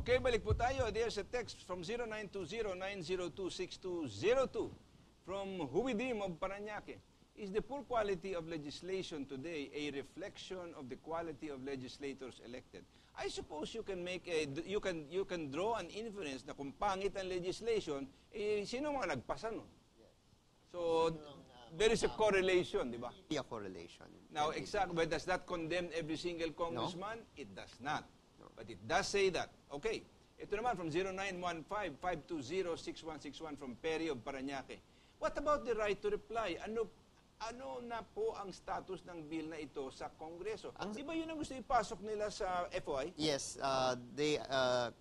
Okay, balik po tayo. There's a text from 0920-902-6202 from Huwidim of Paranaque. Is the poor quality of legislation today a reflection of the quality of legislators elected? I suppose you can make you can draw an inference na kung pangit ang legislation, sino mga nagpasa nun? So there is a correlation, di ba? A correlation. Now, exactly, but does that condemn every single congressman? No. It does not. No. But it does say that. Okay. Ito naman from 0915-520-6161 from Perry of Paranaque. What about the right to reply? Ano na po ang status ng bill na ito sa Kongreso? Di ba yun ang gusto ipasok nila sa FOI? Yes.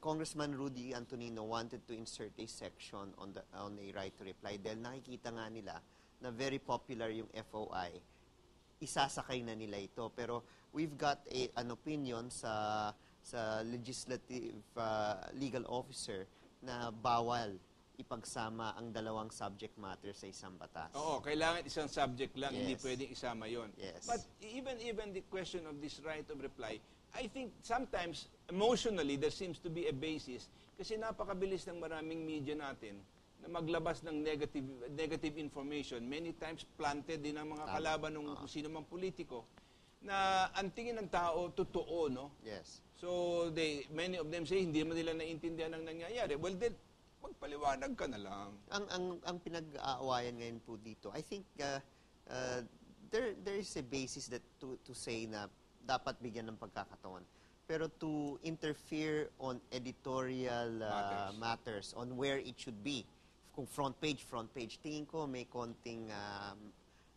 Congressman Rudy Antonino wanted to insert a section on a right to reply dahil nakikita nga nila na very popular yung FOI. Isasakay na nila ito. Pero we've got an opinion sa legislative legal officer na bawal ipagsama ang dalawang subject matter sa isang batas. Oo, kailangan isang subject lang, yes. Hindi pwedeng isama yon. Yes. But even the question of this right of reply, I think sometimes emotionally there seems to be a basis kasi napakabilis ng maraming media natin na maglabas ng negative information, many times planted din ng mga kalaban ng kung sino mang politiko, na ang tingin ng tao, totoo, no? Yes. So, many of them say, hindi man nila naintindihan ang nangyayari. Well, then, magpaliwanag ka na lang. Ang pinag-aawayan ngayon po dito, I think there is a basis that to say na dapat bigyan ng pagkakataon. Pero to interfere on editorial matters, on where it should be, kung front page, tingin ko may konting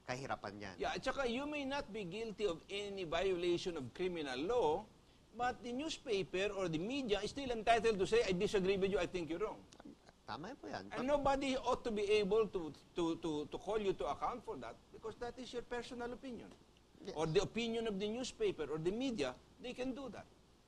kahirapan yan. Yeah, at saka you may not be guilty of any violation of criminal law, but the newspaper or the media is still entitled to say, I disagree with you, I think you're wrong. Tama po yan. And nobody ought to be able to call you to account for that because that is your personal opinion. Yes. Or the opinion of the newspaper or the media, they can do that.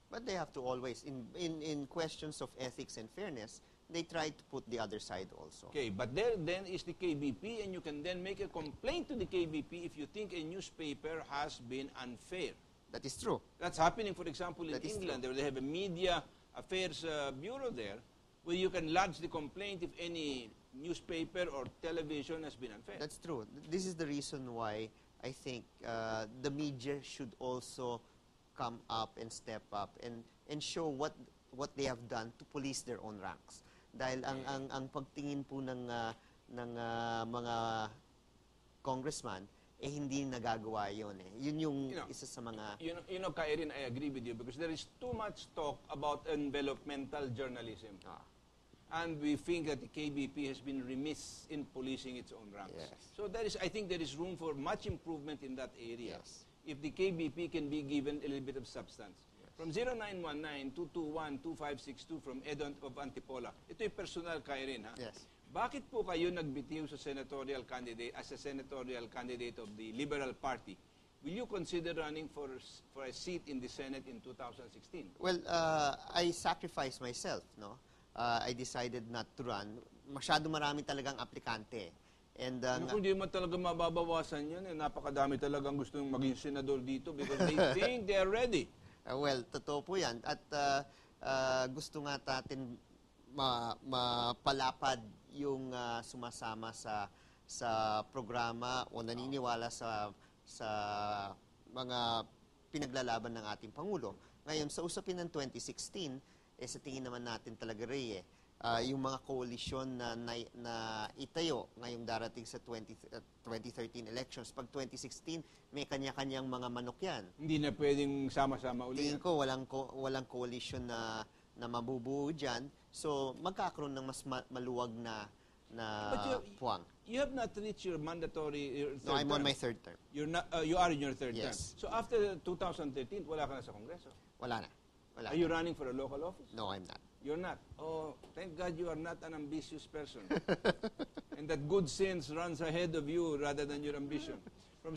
But they have to always, in questions of ethics and fairness, they try to put the other side also. Okay, but there then is the KBP, and you can then make a complaint to the KBP if you think a newspaper has been unfair. That is true. That's happening, for example, in That is England. true. They have a media affairs bureau there where you can lodge the complaint if any newspaper or television has been unfair. That's true. This is the reason why I think the media should also come up and step up and show what they have done to police their own ranks. Dahil ang pagtingin po ng mga congressman hindi nagagawa yun eh. Yun yung isa sa mga... You know, Kairin, I agree with you because there is too much talk about envelopmental journalism. And we think that the KBP has been remiss in policing its own ranks. Yes. So I think there is room for much improvement in that area. Yes. If the KBP can be given a little bit of substance. Yes. From 0919-221-2562 from Edon of Antipola. Ito yung personal, Kairin, ha? Yes. Bakit po kayo nagbitiw sa senatorial candidate as a senatorial candidate of the Liberal Party? Will you consider running for a seat in the Senate in 2016? Well, I sacrificed myself, no? I decided not to run. Masyado marami talagang aplikante. And kung di mo talaga mababawasan yan, napakadami talagang gusto maging senador dito because they think they are ready. Well, totoo po yan. At gusto nga natin mapalapad yung sumasama sa programa o naniniwala sa mga pinaglalaban ng ating Pangulo. Ngayon, sa usapin ng 2016, sa tingin naman natin talaga yung mga koalisyon na itayo ngayong darating sa 2013 elections. Pag 2016, may kanya-kanyang mga manok yan. Hindi na pwedeng sama-sama ulit. Tingin ko walang coalition na mabubuo dyan. So, magkakaroon ng mas maluwag na puwang. You have not reached your mandatory third term. No, I'm on my third term. You are in your third term. Yes. So, after 2013, wala ka na sa Kongreso? Wala na. Are you running for a local office? No, I'm not. You're not. Oh, thank God you are not an ambitious person. And that good sense runs ahead of you rather than your ambition. From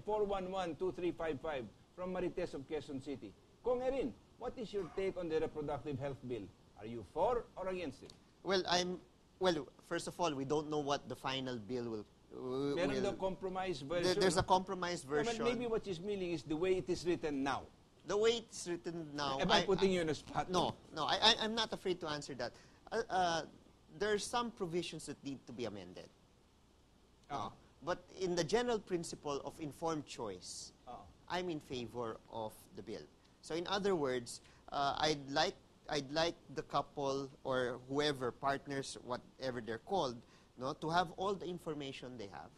0939-411-2355 from Marites of Quezon City. Kong Erin, what is your take on the reproductive health bill? Are you for or against it? Well, first of all, we don't know what the final bill will... Meron the compromise version. There's a compromise version. Maybe what is meaning is the way it is written now. The way it's written now... Am I putting you in a spot? No, I'm not afraid to answer that. There are some provisions that need to be amended. Oh. But in the general principle of informed choice, I'm in favor of the bill. So in other words, I'd like the couple or whoever, partners, whatever they're called, no, to have all the information they have,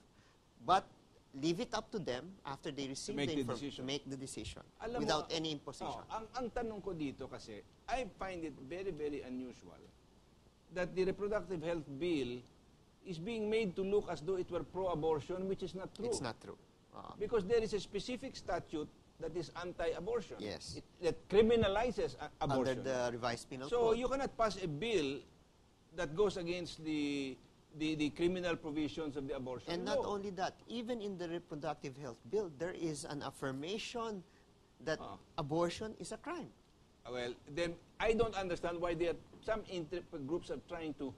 but leave it up to them after they receive the information to make the decision without any imposition. Ang tanong ko dito kasi, I find it very, very unusual that the reproductive health bill is being made to look as though it were pro-abortion, which is not true. It's not true. Because there is a specific statute that is anti-abortion. Yes. That criminalizes abortion. Under the revised penal so code. you cannot pass a bill that goes against the criminal provisions of the abortion And law. not only that, even in the reproductive health bill, there is an affirmation that abortion is a crime. Well, then I don't understand why some groups are trying to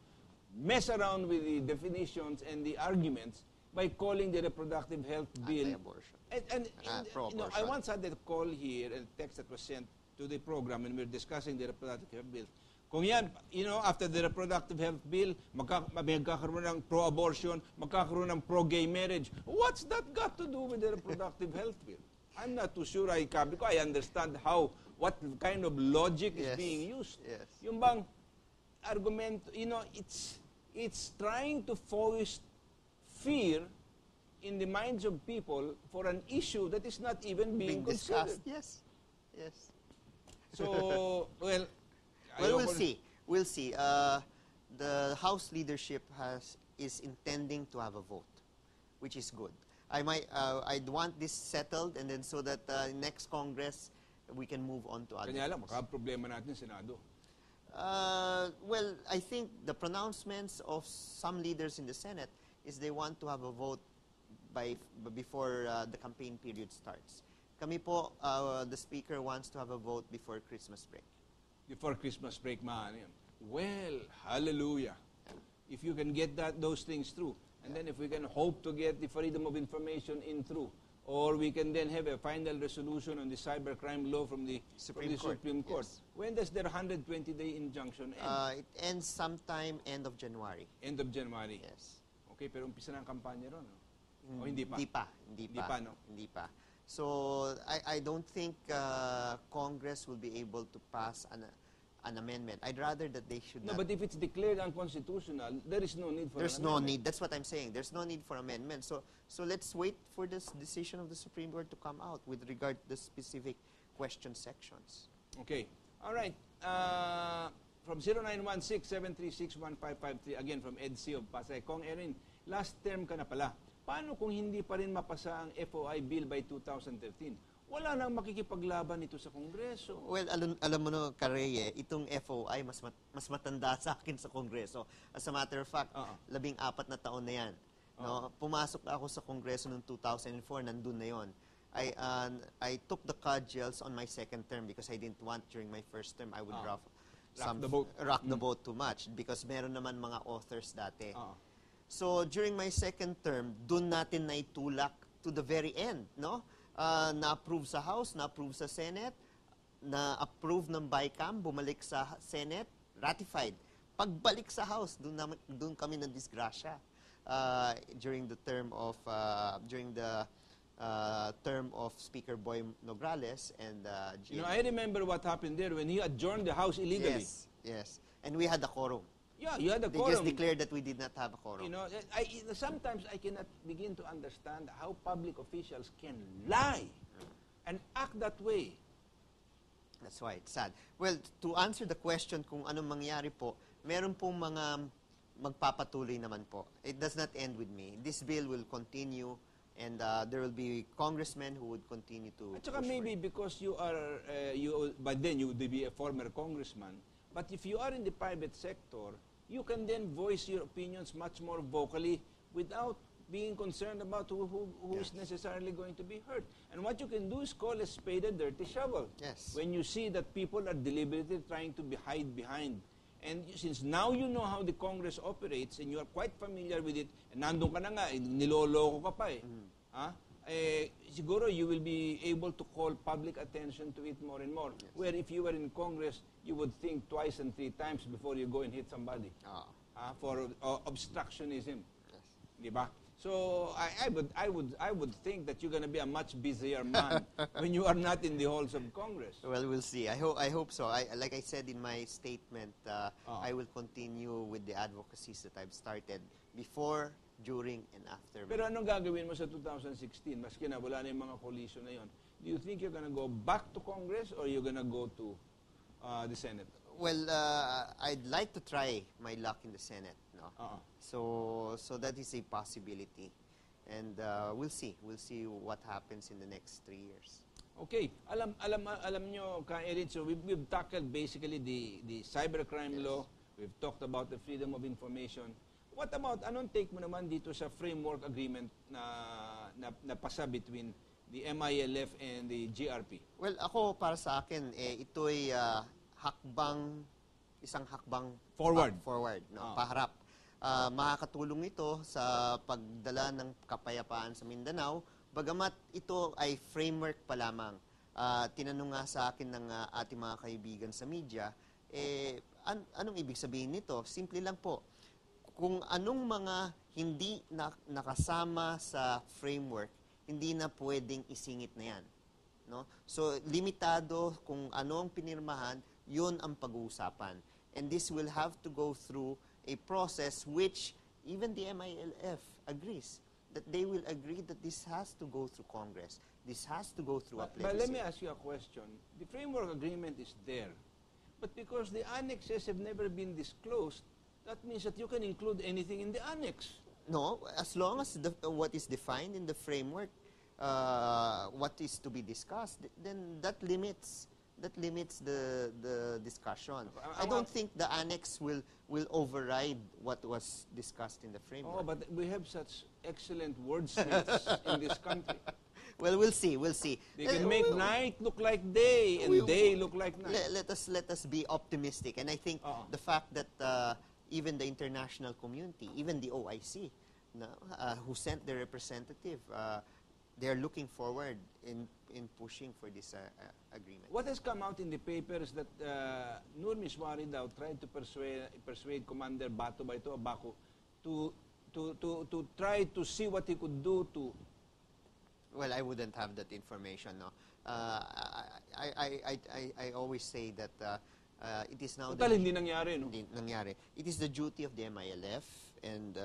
mess around with the definitions and the arguments by calling the reproductive health bill Anti-abortion. And pro-abortion. I once had a call here, a text that was sent to the program when we were discussing the reproductive health bill. Kung yan, after the reproductive health bill, magkakaroon ng pro-abortion, magkakaroon ng pro-gay marriage. What's that got to do with the reproductive health bill? I'm not too sure because I understand what kind of logic is being used. Yes. Yung bang argument, it's trying to foist fear in the minds of people for an issue that is not even being discussed. considered. Yes. So, well, we'll see. We'll see. The House leadership is intending to have a vote, which is good. I'd want this settled, and then so that next Congress we can move on to other. Kanya lang, problema natin Senado. Well, I think the pronouncements of some leaders in the Senate is they want to have a vote before the campaign period starts. Kami po, the Speaker wants to have a vote before Christmas break. Before Christmas break, yun. Well, hallelujah. If you can get those things through, and then if we can hope to get the freedom of information in through, or we can then have a final resolution on the cybercrime law from the Supreme Court. Yes. When does their 120-day injunction end? It ends sometime end of January. End of January. Yes. Okay, pero umpisa na ang kampanya ron, no? O hindi pa? Hindi pa. No? Hindi pa. So, I don't think Congress will be able to pass an amendment. I'd rather that they should not. No, but if it's declared unconstitutional, there is no need for There's an no amendment. need. That's what I'm saying. There's no need for amendment. So let's wait for this decision of the Supreme Court to come out with regard to the specific question sections. Okay. All right. From 0916-736-1553, again from EDC of Pasay. Kong Erin, last term ka na pala. Paano kung hindi pa rin mapasa ang FOI bill by 2013? Wala nang makikipaglaban ito sa Kongreso. Well, alam mo no, Kareye, itong FOI mas matanda sa akin sa Kongreso. As a matter of fact, 14 na taon na yan. No? Pumasok ako sa Kongreso noong 2004, nandun na yon. I took the cudgels on my second term because I didn't want during my first term I would rock the boat too much because meron naman mga authors dati. So during my second term, dun natin naitulak to the very end, no? Na-approve sa House, na-approve sa Senate, na-approve ng BICAM, bumalik sa Senate, ratified. Pagbalik sa House, dun kami ng disgrasya during the term of Speaker Boy Nograles and I remember what happened there when he adjourned the House illegally. Yes. And we had a quorum. Yeah, you had a They quorum. just declared that we did not have a quorum. Sometimes I cannot begin to understand how public officials can lie and act that way. That's why it's sad. Well, to answer the question kung anong mangyari po, meron pong mga magpapatuloy naman po. It does not end with me. This bill will continue and there will be congressmen who would continue to At saka maybe because you are, but then you would be a former congressman. But if you are in the private sector, you can then voice your opinions much more vocally without being concerned about who is necessarily going to be hurt. And what you can do is call a spade a dirty shovel. Yes. When you see that people are deliberately trying to hide behind. And since now you know how the Congress operates and you are quite familiar with it, and nandun ka na nga, niloloko ka pa eh. siguro you will be able to call public attention to it more and more. Yes. Where if you were in Congress, you would think twice and three times before you go and hit somebody for obstructionism. Yes. Di ba? So I would think that you're going to be a much busier man when you are not in the halls of Congress. Well, we'll see. I hope so. Like I said in my statement, I will continue with the advocacies that I've started before, during, and after. Pero anong gagawin mo sa 2016? Maski na wala na yung mga coalition na yon. Do you think you're going to go back to Congress or you're going to go to the Senate? Well, I'd like to try my luck in the Senate. No? So that is a possibility. And we'll see. We'll see what happens in the next 3 years. Okay. Alam nyo, Ka-Erin, so we've tackled basically the cybercrime law. We've talked about the freedom of information. What about, anong take mo naman dito sa framework agreement na pasa between the MILF and the GRP? Well, ako, para sa akin, ito'y isang hakbang forward, no? Paharap. Makakatulong ito sa pagdala ng kapayapaan sa Mindanao, bagamat ito ay framework pa lamang. Tinanong nga sa akin ng ating mga kaibigan sa media, anong ibig sabihin nito? Simple lang po. Kung anong mga hindi nakasama sa framework, hindi na pwedeng isingit na yan. No? So, limitado kung ano ang pinirmahan, yun ang pag-uusapan. And this will have to go through a process which even the MILF agrees, that they will agree that this has to go through Congress. This has to go through a plebiscite. But let me ask you a question. The framework agreement is there. But because the annexes have never been disclosed, that means that you can include anything in the annex. No, as long as what is defined in the framework, what is to be discussed, then that limits the discussion. I don't think the annex will override what was discussed in the framework. Oh, but we have such excellent wordsmiths in this country. Well, we'll see. We'll see. They can make night look like day and day look like night. Let us be optimistic, and I think the fact that even the international community, even the OIC, who sent their representative, they're looking forward in pushing for this agreement. What has come out in the papers that Nur Mishwari daw tried to persuade Commander Bato to try to see what he could do to. Well, I wouldn't have that information. No, I always say that it is now. Total, hindi nangyari, no? Hindi nangyari. It is the duty of the MILF and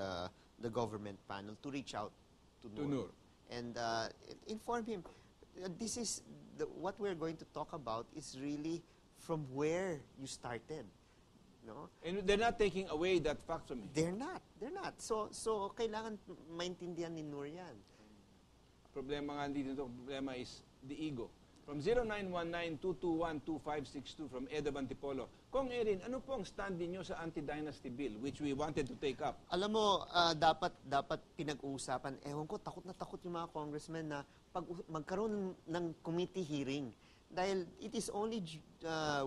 the government panel to reach out to Nur. And inform him. This is what we're going to talk about is really from where you started, no? And they're not taking away that fact from me. They're not. So kailangan maintindihan ni Nur yan. Problema nga dito, problema is the ego. From 0919-221-2562 from Eda Bantipolo. Kong Erin, ano po ang stand niyo sa anti-dynasty bill which we wanted to take up? Alam mo, dapat pinag-uusapan. Ewan ko, takot na takot yung mga congressmen na magkaroon ng committee hearing. Dahil it is only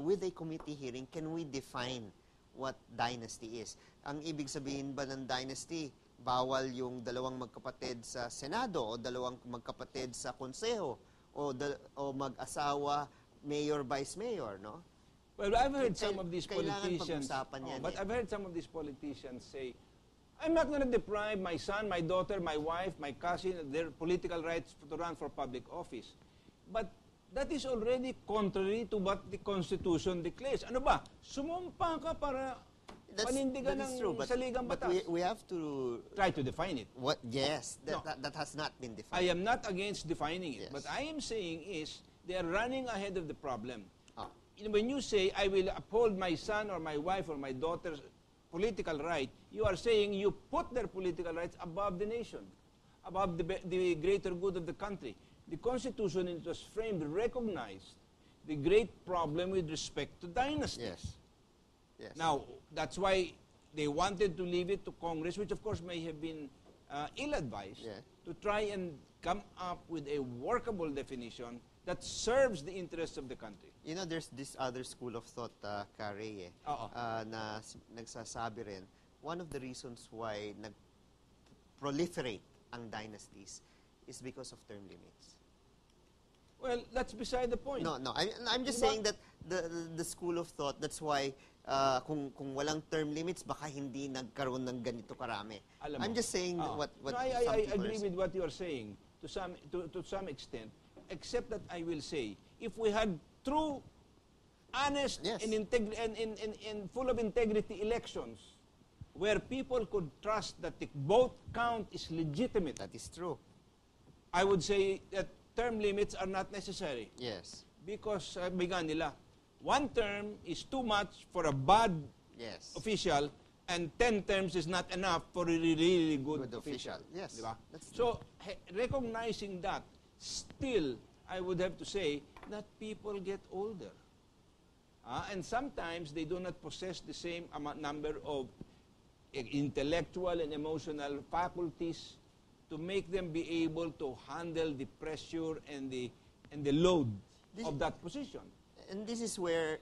with a committee hearing can we define what dynasty is. Ang ibig sabihin ba ng dynasty, bawal yung dalawang magkapatid sa Senado o dalawang magkapatid sa Konseho o mag-asawa, mayor, vice mayor, no? Well, I've heard some of these politicians, but I've heard some of these politicians say, I'm not going to deprive my son, my daughter, my wife, my cousin, their political rights to run for public office. But that is already contrary to what the Constitution declares. Ano ba? Sumumpa ka para panindigan ng saligang batas. But we have to try to define it. Yes, that has not been defined. I am not against defining it. Yes. But I am saying is they are running ahead of the problem. When you say, I will uphold my son or my wife or my daughter's political right, you are saying you put their political rights above the nation, above the greater good of the country. The Constitution, it was framed, recognized the great problem with respect to dynasty. Yes. Now, that's why they wanted to leave it to Congress, which of course may have been ill-advised, to try and come up with a workable definition that serves the interests of the country. You know, there's this other school of thought, Kare, na nagsasabi rin, one of the reasons why nag-proliferate ang dynasties is because of term limits. Well, that's beside the point. No, I'm just Diba? saying that the school of thought, that's why kung walang term limits, baka hindi nagkaroon ng ganito karami. Alam I'm mo. just saying what No, some I people agree are with what you are saying to some extent, except that I will say, if we had true, honest, Yes. and full of integrity elections, where people could trust that the vote count is legitimate, That is true. I would say that term limits are not necessary. Yes. Because sabi nga nila, one term is too much for a bad Yes. official, and 10 terms is not enough for a really good, Good official. Yes. Diba? That's So, recognizing that, still, I would have to say that people get older. And sometimes they do not possess the same number of intellectual and emotional faculties to make them be able to handle the pressure and the load of that position. And this is where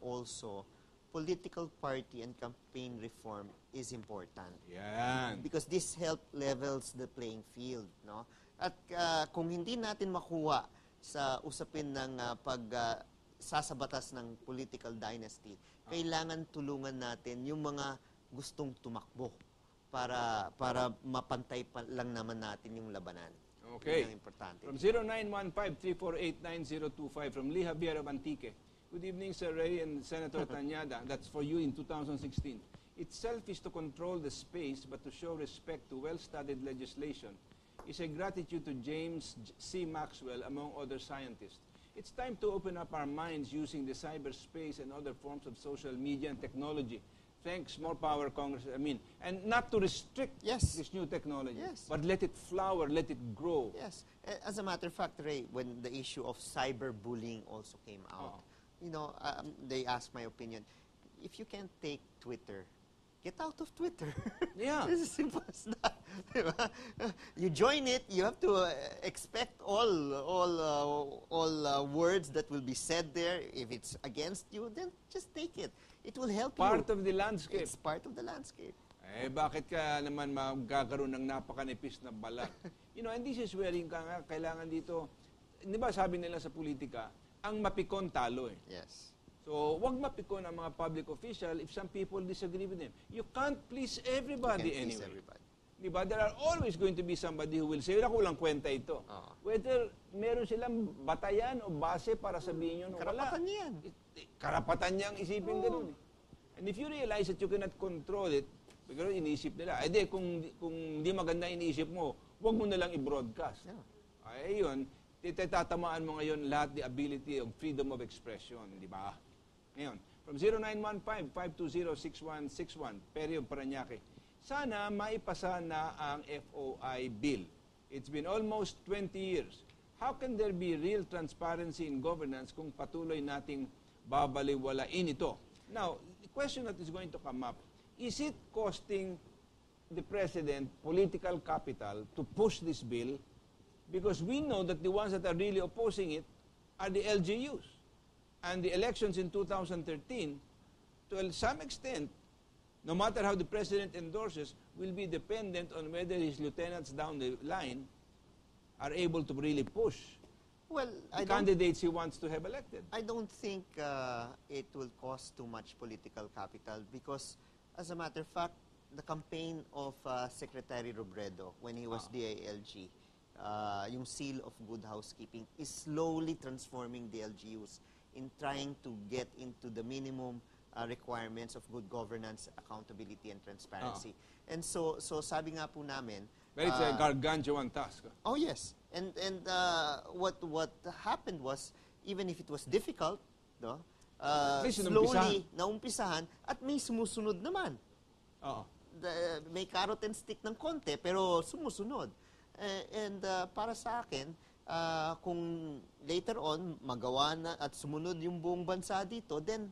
also political party and campaign reform is important. Yan. Because this help levels the playing field, no? At kung hindi natin makuha sa usapin ng sasabatas ng political dynasty, kailangan tulungan natin yung mga gustong tumakbo para mapantay pa lang naman natin yung labanan. Okay. Yun ang importante. From 0915-348-9025 from Lee Javier of Antique. Good evening, Sir Ray and Senator Tanyada. That's for you in 2016. It's selfish to control the space, but to show respect to well-studied legislation is a gratitude to James C. Maxwell, among other scientists. It's time to open up our minds using the cyberspace and other forms of social media and technology. Thanks, more power, Congress. And not to restrict this new technology, but let it flower, let it grow. Yes. As a matter of fact, Ray, when the issue of cyberbullying also came out, they asked my opinion. If you can't take Twitter, get out of Twitter. Yeah. It's as simple as that. Diba? You join it, you have to expect all words that will be said there. If it's against you, then just take it. It will help you. Part of the landscape. It's part of the landscape. Bakit ka naman magkakaroon ng napakanipis na balat? And this is where kailangan dito, di ba sabi nila sa politika, ang mapikon talo eh. Yes. So, wag mapikon ang mga public official if some people disagree with them. You can't please everybody You can't please anyway. everybody. Diba? There are always going to be somebody who will say, wala ko lang kwenta ito. Whether meron silang batayan o base para sabihin yun o wala. Karapatan yan. Karapatan niyang isipin ganun eh. And if you realize that you cannot control it, because iniisip nila, kung hindi maganda iniisip mo, wag mo nalang i-broadcast. Yeah. Yun, tatamaan mo ngayon lahat the ability of freedom of expression, di ba? Ngayon, from 0915-520-6161, Perry of Parañaque. Sana maipasa na ang FOI bill. It's been almost 20 years. How can there be real transparency in governance kung patuloy nating babaliwalain ito? Now, the question that is going to come up, is it costing the President political capital to push this bill? Because we know that the ones that are really opposing it are the LGUs. And the elections in 2013, to some extent, no matter how the President endorses, will be dependent on whether his lieutenants down the line are able to really push the candidates he wants to have elected. I don't think it will cost too much political capital because, as a matter of fact, the campaign of Secretary Robredo when he was DILG, yung seal of good housekeeping, is slowly transforming the LGUs in trying to get into the minimum requirements of good governance, accountability, and transparency. And so sabi nga po namin, but it's a gargantuan task. Oh yes, and what happened was, even if it was difficult, no, slowly naumpisahan at may sumusunod naman. May carrot and stick ng konti pero sumusunod. And para sa akin, kung later on magawa na at sumunod yung buong bansa dito, then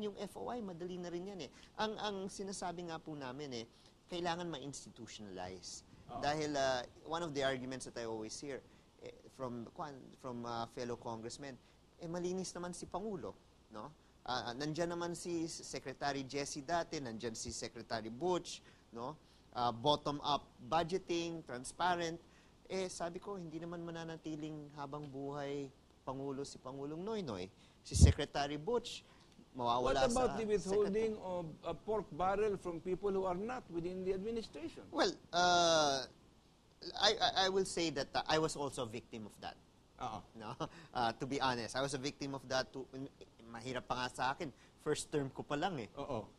yung FOI madali na rin yan eh. Ang sinasabi nga po namin kailangan ma-institutionalize. Dahil one of the arguments that I always hear from fellow congressmen, malinis naman si Pangulo, no? Nandiyan naman si Secretary Jesse dati, nandiyan si Secretary Butch, no? Bottom-up budgeting, transparent. Sabi ko, hindi naman mananatiling habang buhay Pangulo si Pangulong Noynoy. Si Secretary Butch, mawawala What about sa the withholding of a pork barrel from people who are not within the administration? Well, I will say that I was also a victim of that. No? To be honest, I was a victim of that. Mahirap pa nga sa akin. First term ko pa lang eh.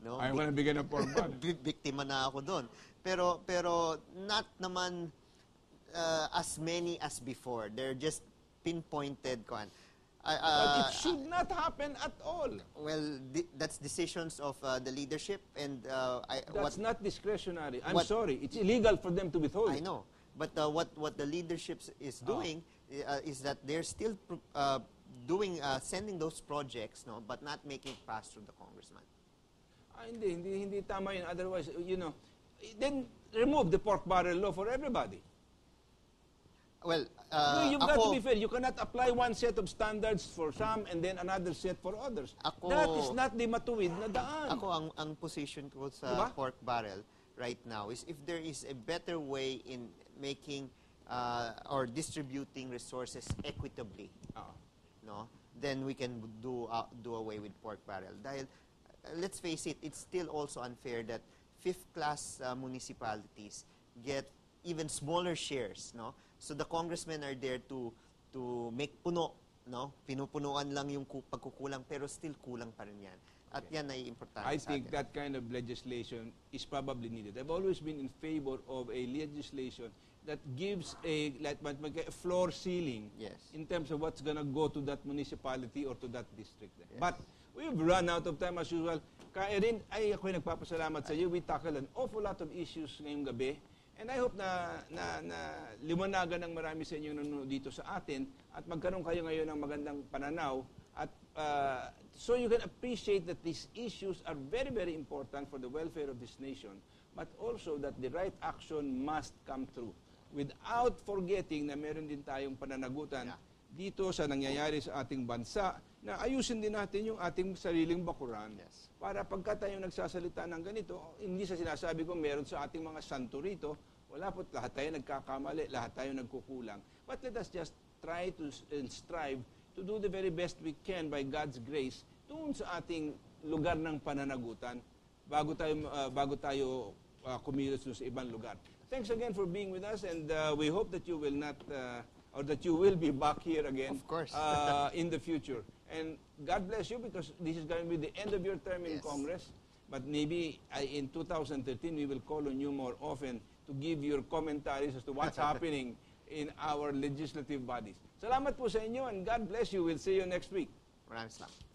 No? Ayaw mo na bigyan ng pork barrel. Biktima na ako doon. Pero not naman as many as before. They're just pinpointed. But it should not happen at all. Well, that's decisions of the leadership, and That's not discretionary. I'm sorry. It's illegal for them to withhold. I know. But what the leadership is doing is that they're still sending those projects, no, but not making it pass through the congressman. Hindi tama yun. Otherwise, then remove the pork barrel law for everybody. Well, You've got to be fair. You cannot apply one set of standards for some and then another set for others. That is not the matuwid na daan. Ako, ang position ko sa pork barrel right now is if there is a better way in making or distributing resources equitably, no, then we can do away with pork barrel. Dahil, let's face it, it's still also unfair that fifth-class municipalities get even smaller shares, no? So the congressmen are there to make puno, no? Pinupunuan lang yung pagkukulang, pero still kulang pa rin yan. At yan ay importante I sa think atin. that kind of legislation is probably needed. I've always been in favor of a legislation that gives a floor ceiling in terms of what's going to go to that municipality or to that district. Yes. But we've run out of time as usual. Kaya rin, ako'y nagpapasalamat sa iyo. We tackle an awful lot of issues ngayong gabi. And I hope na liwanagan ng marami sa inyo nanonood dito sa atin at magkaroon kayo ngayon ng magandang pananaw at so you can appreciate that these issues are very, very important for the welfare of this nation, but also that the right action must come through without forgetting na meron din tayong pananagutan dito sa nangyayari sa ating bansa na ayusin din natin yung ating sariling bakuran. Para pagka tayo nagsasalita ng ganito, hindi sa sinasabi ko meron sa ating mga santo rito, wala po't lahat tayo nagkakamali, lahat tayo nagkukulang. But let us just try to and strive to do the very best we can by God's grace doon sa ating lugar ng pananagutan bago tayo kumilos sa ibang lugar. Thanks again for being with us, and we hope that you will not or that you will be back here again Of course. In the future. And God bless you, because this is going to be the end of your term in Congress. But maybe in 2013, we will call on you more often to give your commentaries as to what's happening in our legislative bodies. Salamat po sa inyo, and God bless you. We'll see you next week. Maraming salamat.